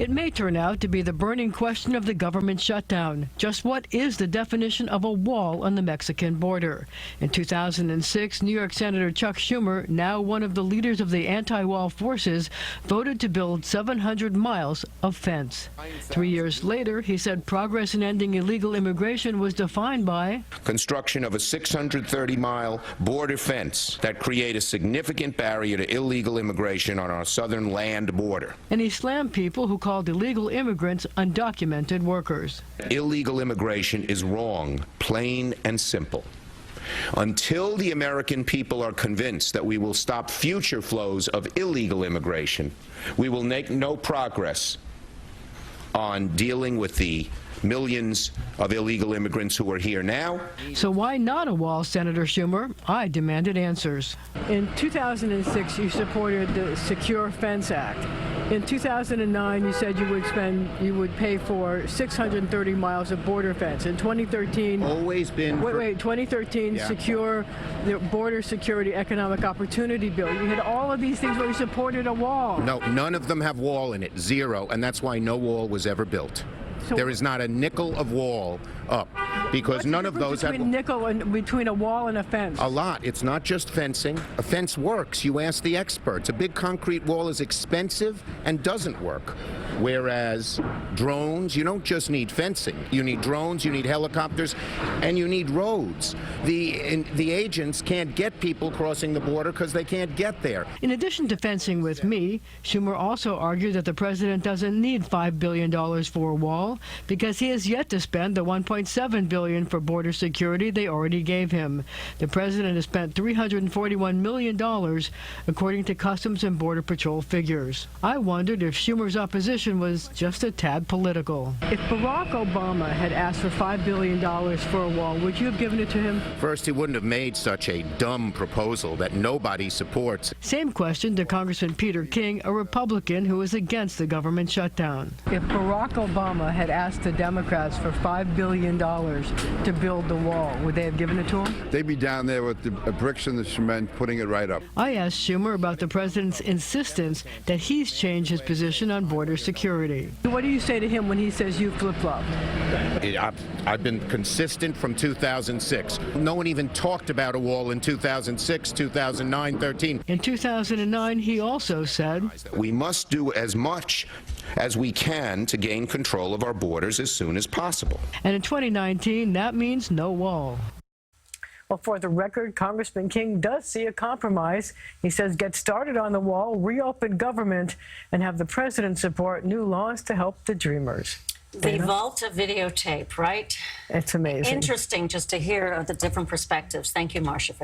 It may turn out to be the burning question of the government shutdown. Just what is the definition of a wall on the Mexican border? In 2006, New York Senator Chuck Schumer, now one of the leaders of the anti-wall forces, voted to build 700 miles of fence. 3 years later, he said progress in ending illegal immigration was defined by construction of a 630-mile border fence that create a significant barrier to illegal immigration on our southern land border. And he slammed people who called illegal immigrants undocumented workers. Illegal immigration is wrong, plain and simple. Until the American people are convinced that we will stop future flows of illegal immigration, we will make no progress on dealing with the millions of illegal immigrants who are here now. So why not a wall, Senator Schumer? I demanded answers. In 2006, you supported the Secure Fence Act. In 2009, you said you would pay for 630 miles of border fence. In 2013, always been. Wait, 2013, yeah. Secure the Border Security Economic Opportunity Bill. You had all of these things where you supported a wall. No, none of them have wall in it, zero, and that's why no wall was ever built. So there is not a nickel of wall up, because none of those have. Between a wall and a fence? A lot. It's not just fencing. A fence works. You ask the experts. A big concrete wall is expensive and doesn't work. Whereas drones, you don't just need fencing. You need drones, you need helicopters, and you need roads. The agents can't get people crossing the border because they can't get there. In addition to fencing with me, Schumer also argued that the president doesn't need $5 billion for a wall because he has yet to spend the $1.7 billion for border security they already gave him. The president has spent $341 million, according to Customs and Border Patrol figures. I wondered if Schumer's opposition was just a tad political. If Barack Obama had asked for $5 billion for a wall, would you have given it to him? First, he wouldn't have made such a dumb proposal that nobody supports. Same question to Congressman Peter King, a Republican who is against the government shutdown. If Barack Obama had asked the Democrats for $5 billion to build the wall, would they have given it to him? They'd be down there with the bricks and the cement, putting it right up. I asked Schumer about the president's insistence that he's changed his position on border security. What do you say to him when he says you flip-flopped? I've been consistent from 2006. No one even talked about a wall in 2006, 2009, 13. In 2009, he also said, we must do as much as we can to gain control of our borders as soon as possible. And in 2019, that means no wall. Well, for the record, Congressman King does see a compromise. He says get started on the wall, reopen government, and have the president support new laws to help the dreamers. The vault of videotape, right? It's amazing. Interesting just to hear the different perspectives. Thank you, Marcia.